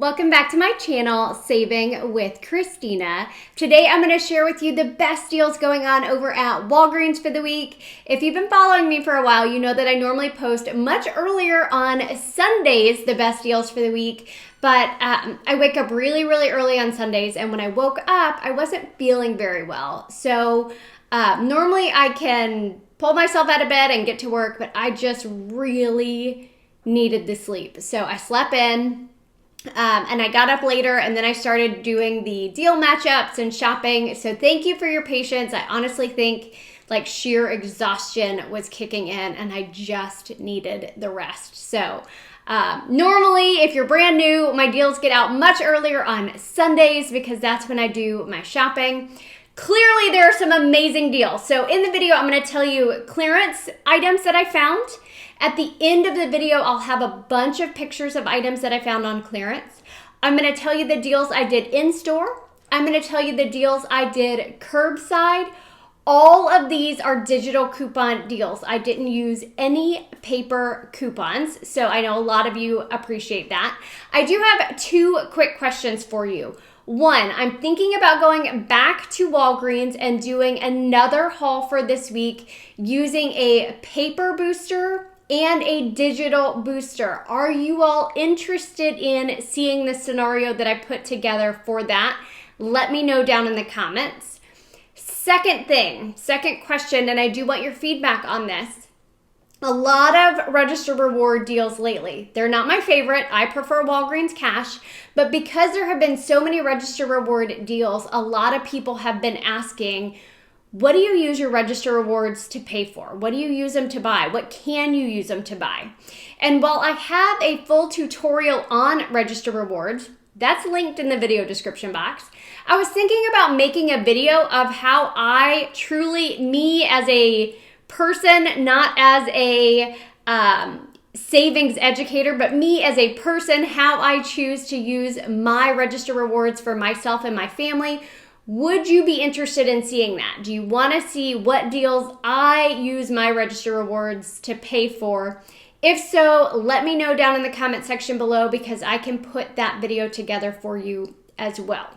Welcome back to my channel, Saving with Christina. Today I'm going to share with you the best deals going on over at Walgreens for the week. If you've been following me for a while, you know that I normally post much earlier on Sundays, the best deals for the week. But I wake up really early on Sundays, and when I woke up, I wasn't feeling very well. So normally I can pull myself out of bed and get to work, but I just really needed the sleep. So I slept in. And I got up later, and then I started doing the deal matchups and shopping. So thank you for your patience. I honestly think like sheer exhaustion was kicking in, and I just needed the rest. So normally, if you're brand new, my deals get out much earlier on Sundays because that's when I do my shopping. Clearly, there are some amazing deals. So in the video, I'm going to tell you clearance items that I found. At the end of the video, I'll have a bunch of pictures of items that I found on clearance. I'm going to tell you the deals I did in store. I'm going to tell you the deals I did curbside. All of these are digital coupon deals. I didn't use any paper coupons, so I know a lot of you appreciate that. I do have two quick questions for you. One, I'm thinking about going back to Walgreens and doing another haul for this week using a paper booster and a digital booster. Are you all interested in seeing the scenario that I put together for that? Let me know down in the comments. Second question, and I do want your feedback on this. A lot of register reward deals lately. They're not my favorite. I prefer Walgreens Cash, but because there have been so many register reward deals, a lot of people have been asking, what do you use your register rewards to pay for? What do you use them to buy? What can you use them to buy? And while I have a full tutorial on register rewards, that's linked in the video description box, I was thinking about making a video of how I truly, me as a person, not as a savings educator, but me as a person, how I choose to use my register rewards for myself and my family. Would you be interested in seeing that? Do you want to see what deals I use my register rewards to pay for? If so, let me know down in the comment section below because I can put that video together for you as well.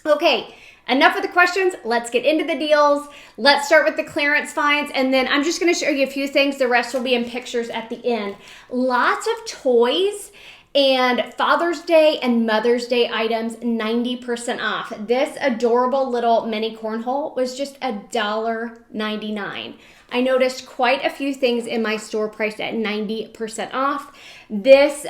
Okay, enough of the questions. Let's get into the deals. Let's start with the clearance finds, and then I'm just going to show you a few things. The rest will be in pictures at the end. Lots of toys and Father's Day and Mother's Day items 90% off. This adorable little mini cornhole was just $1.99. I noticed quite a few things in my store priced at 90% off. This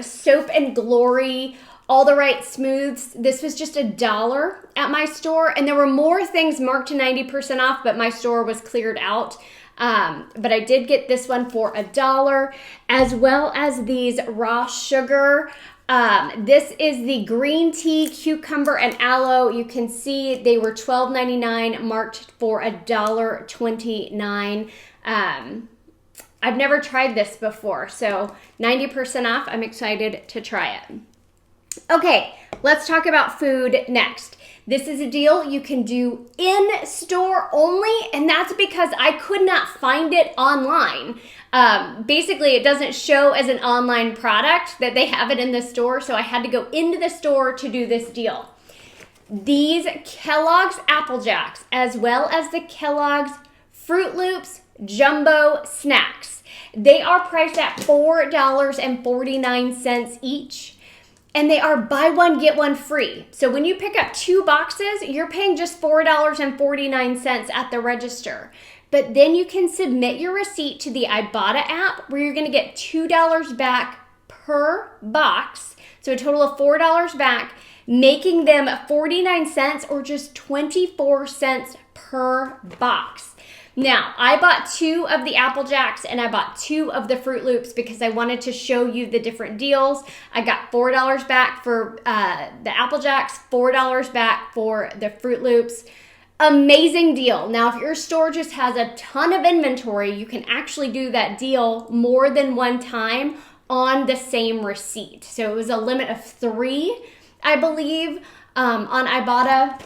Soap and Glory All the Right Smooths, this was just $1 at my store, and there were more things marked to 90% off, but my store was cleared out. But I did get this one for $1, as well as these raw sugar. This is the green tea, cucumber, and aloe. You can see they were $12.99, marked for $1.29. I've never tried this before, so 90% off. I'm excited to try it. Okay, let's talk about food next. This is a deal you can do in store only, and that's because I could not find it online. Basically, it doesn't show as an online product that they have it in the store, so I had to go into the store to do this deal. These Kellogg's Apple Jacks, as well as the Kellogg's Fruit Loops Jumbo Snacks, they are priced at $4.49 each. And they are buy one, get one free. So when you pick up 2 boxes, you're paying just $4.49 at the register. But then you can submit your receipt to the Ibotta app where you're going to get $2 back per box. So a total of $4 back, making them 49 cents or just 24 cents per box. Now, I bought 2 of the Apple Jacks and I bought 2 of the Fruit Loops because I wanted to show you the different deals. I got $4 back for the Apple Jacks, $4 back for the Fruit Loops. Amazing deal. Now, if your store just has a ton of inventory, you can actually do that deal more than one time on the same receipt. So it was a limit of 3, I believe, on Ibotta.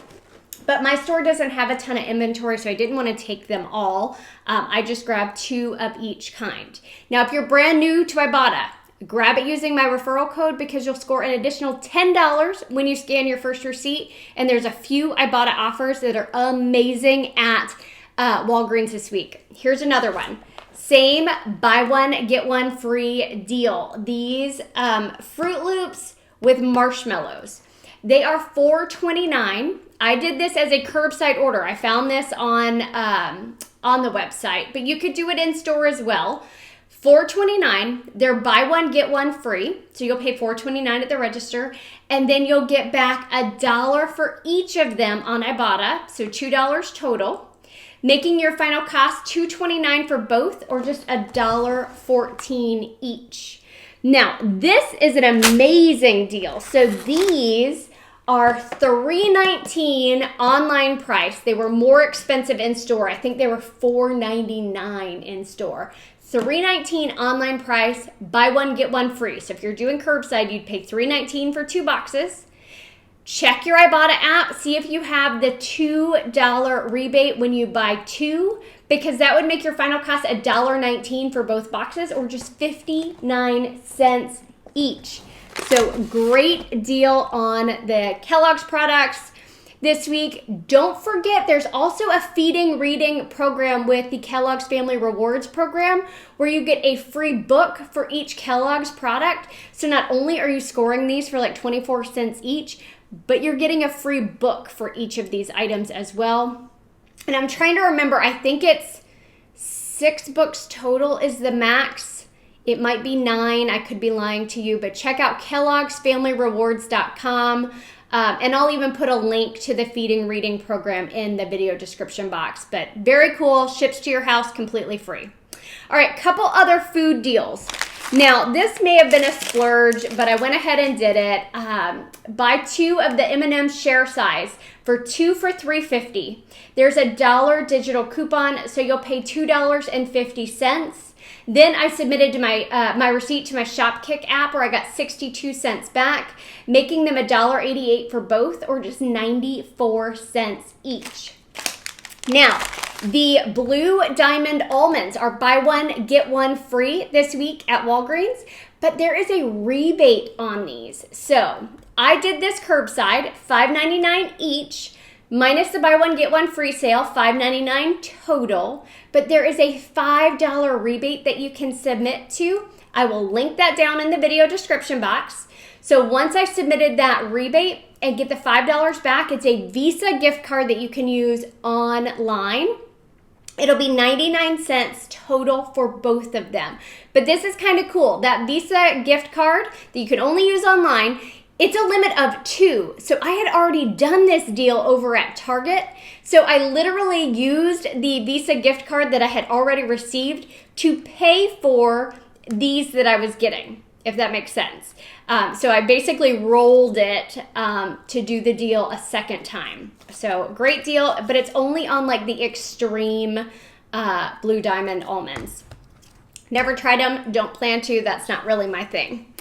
But my store doesn't have a ton of inventory, so I didn't want to take them all. I just grabbed 2 of each kind. Now, if you're brand new to Ibotta, grab it using my referral code because you'll score an additional $10 when you scan your first receipt. And there's a few Ibotta offers that are amazing at Walgreens this week. Here's another one. Same buy one, get one free deal. These Fruit Loops with marshmallows. They are $4.29. I did this as a curbside order. I found this on the website, but you could do it in store as well. $4.29. They're buy one, get one free. So you'll pay $4.29 at the register, and then you'll get back $1 for each of them on Ibotta, so $2 total, making your final cost $2.29 for both, or just $1.14 each. Now, this is an amazing deal. So these are $3.19 online price. They were more expensive in store. I think they were $4.99 in store. $3.19 online price, buy one, get one free. So if you're doing curbside, you'd pay $3.19 for 2 boxes. Check your Ibotta app, see if you have the $2 rebate when you buy 2, because that would make your final cost $1.19 for both boxes, or just 59 cents each. So great deal on the Kellogg's products this week. Don't forget, there's also a feeding reading program with the Kellogg's Family Rewards program where you get a free book for each Kellogg's product. So not only are you scoring these for like 24 cents each, but you're getting a free book for each of these items as well. And I'm trying to remember, I think it's 6 books total is the max. It might be 9. I could be lying to you, but check out kellogg'sfamilyrewards.com. And I'll even put a link to the feeding reading program in the video description box. But very cool, ships to your house completely free. All right, couple other food deals. Now, this may have been a splurge, but I went ahead and did it. Buy 2 of the M&M share size for 2 for $3.50. There's a $1 digital coupon, so you'll pay $2.50. Then I submitted to my receipt to my Shopkick app, where I got 62 cents back, making them $1.88 for both, or just 94 cents each. Now, the Blue Diamond almonds are buy one, get one free this week at Walgreens, but there is a rebate on these. So I did this curbside, $5.99 each, minus the buy one, get one free sale, $5.99 total, but there is a $5 rebate that you can submit to. I will link that down in the video description box. So once I submitted that rebate and get the $5 back, it's a Visa gift card that you can use online. It'll be 99 cents total for both of them. But this is kind of cool. That Visa gift card that you can only use online, it's a limit of 2. So I had already done this deal over at Target. So I literally used the Visa gift card that I had already received to pay for these that I was getting, if that makes sense. So I basically rolled it to do the deal a second time. So great deal, but it's only on like the extreme Blue Diamond almonds. Never tried them, don't plan to, that's not really my thing.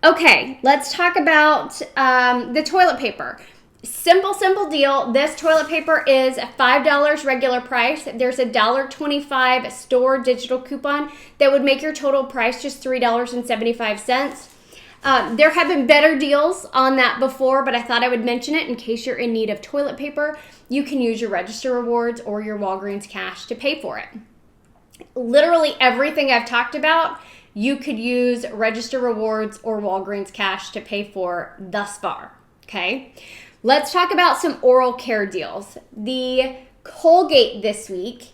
Okay, let's talk about the toilet paper. Simple deal. This toilet paper is $5 regular price. There's a $1.25 store digital coupon that would make your total price just $3.75. There have been better deals on that before, but I thought I would mention it in case you're in need of toilet paper. You can use your Register Rewards or your Walgreens cash to pay for it. Literally everything I've talked about, you could use Register Rewards or Walgreens cash to pay for thus far, okay? Let's talk about some oral care deals. The Colgate this week,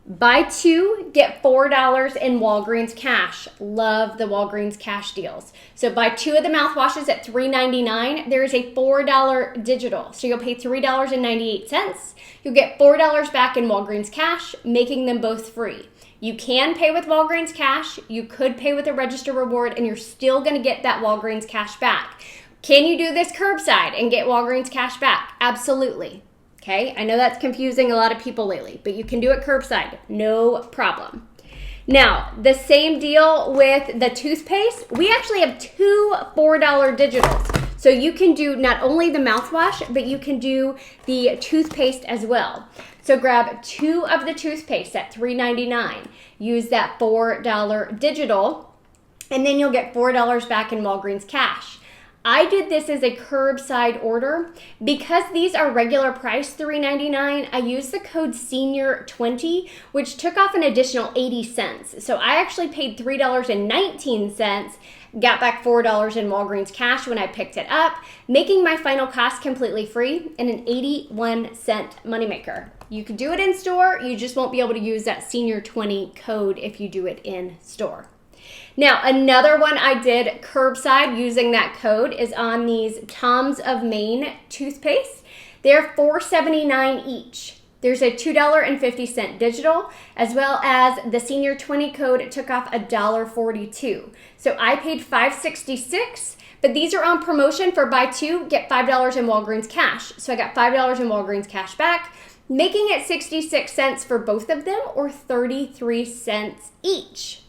buy 2, get $4 in Walgreens cash. Love the Walgreens cash deals. So buy 2 of the mouthwashes at $3.99. There is a $4 digital. So you'll pay $3.98. You'll get $4 back in Walgreens cash, making them both free. You can pay with Walgreens cash. You could pay with a Register Reward, and you're still going to get that Walgreens cash back. Can you do this curbside and get Walgreens cash back? Absolutely. Okay, I know that's confusing a lot of people lately, but you can do it curbside, no problem. Now, the same deal with the toothpaste. We actually have 2 $4 digitals. So you can do not only the mouthwash, but you can do the toothpaste as well. So grab 2 of the toothpaste at $3.99. Use that $4 digital. and then you'll get $4 back in Walgreens cash. I did this as a curbside order. Because these are regular price $3.99, I used the code SENIOR20, which took off an additional 80 cents. So I actually paid $3.19, got back $4 in Walgreens cash when I picked it up, making my final cost completely free and an 81-cent moneymaker. You can do it in store, you just won't be able to use that SENIOR20 code if you do it in store. Now, another one I did curbside using that code is on these Tom's of Maine toothpaste. They're $4.79 each. There's a $2.50 digital, as well as the SENIOR20 code took off $1.42. So I paid $5.66, but these are on promotion for buy two, get $5 in Walgreens cash. So I got $5 in Walgreens cash back, making it 66 cents for both of them, or 33 cents each.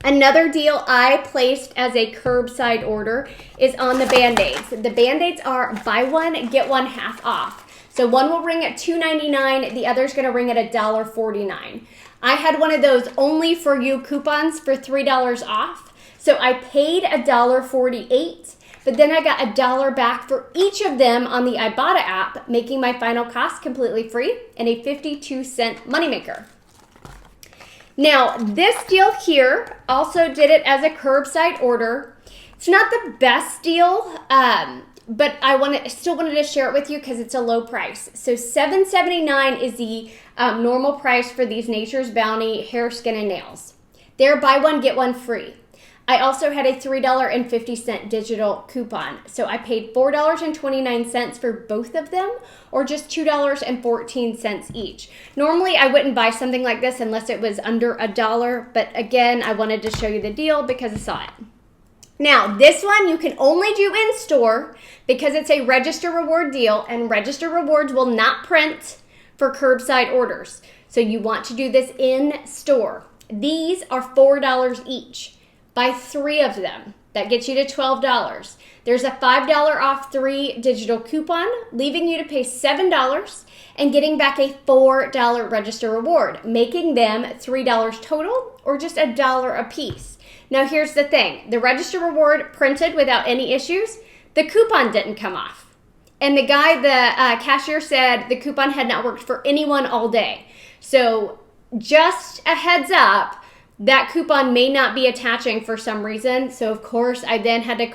Another deal I placed as a curbside order is on the Band-Aids. The Band-Aids are buy one, get one half off. So one will ring at $2.99, the other's gonna ring at $1.49. I had one of those only for you coupons for $3 off. So I paid $1.48, but then I got $1 back for each of them on the Ibotta app, making my final cost completely free and a 52-cent moneymaker. Now, this deal here, also did it as a curbside order. It's not the best deal, but I still wanted to share it with you because it's a low price. So $7.79 is the normal price for these Nature's Bounty hair, skin, and nails. They're buy one, get one free. I also had a $3.50 digital coupon. So I paid $4.29 for both of them, or just $2.14 each. Normally I wouldn't buy something like this unless it was under $1, but again, I wanted to show you the deal because I saw it. Now, this one you can only do in store because it's a register reward deal, and register rewards will not print for curbside orders. So you want to do this in store. These are $4 each. Buy 3 of them. That gets you to $12. There's a $5 off 3 digital coupon, leaving you to pay $7 and getting back a $4 register reward, making them $3 total, or just $1 a piece. Now here's the thing. The register reward printed without any issues. The coupon didn't come off. And the cashier said the coupon had not worked for anyone all day. So just a heads up, that coupon may not be attaching for some reason. So of course I then had to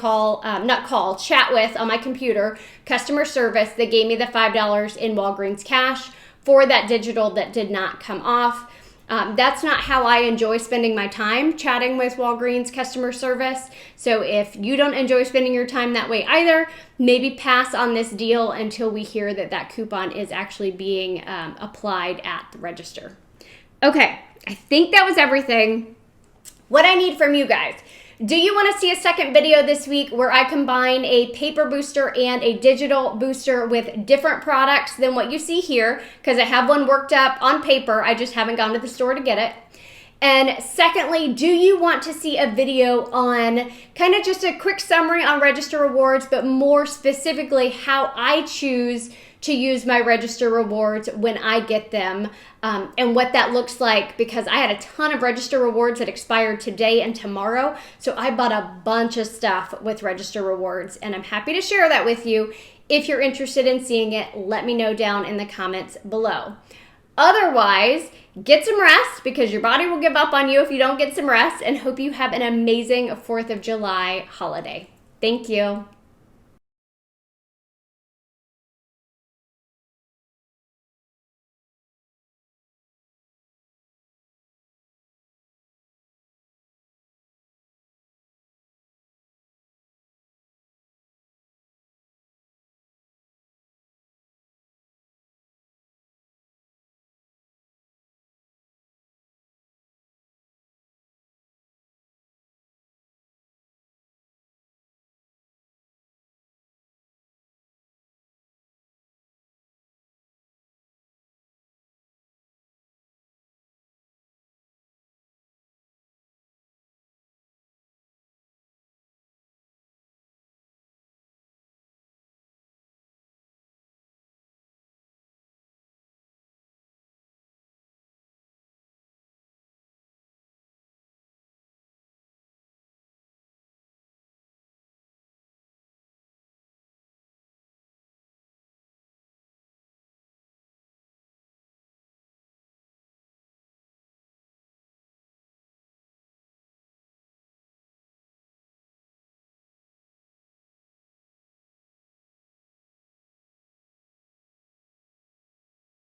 chat with on my computer, customer service. They gave me the $5 in Walgreens cash for that digital that did not come off. That's not how I enjoy spending my time, chatting with Walgreens customer service. So if you don't enjoy spending your time that way either, maybe pass on this deal until we hear that that coupon is actually being applied at the register. Okay, I think that was everything. What I need from you guys. Do you want to see a second video this week where I combine a paper booster and a digital booster with different products than what you see here? Because I have one worked up on paper. I just haven't gone to the store to get it. And secondly, do you want to see a video on kind of just a quick summary on register rewards, but more specifically how I choose to use my register rewards when I get them, and what that looks like, because I had a ton of register rewards that expired today and tomorrow. So I bought a bunch of stuff with register rewards, and I'm happy to share that with you. If you're interested in seeing it, let me know down in the comments below. Otherwise, get some rest, because your body will give up on you if you don't get some rest, and hope you have an amazing 4th of July holiday. Thank you.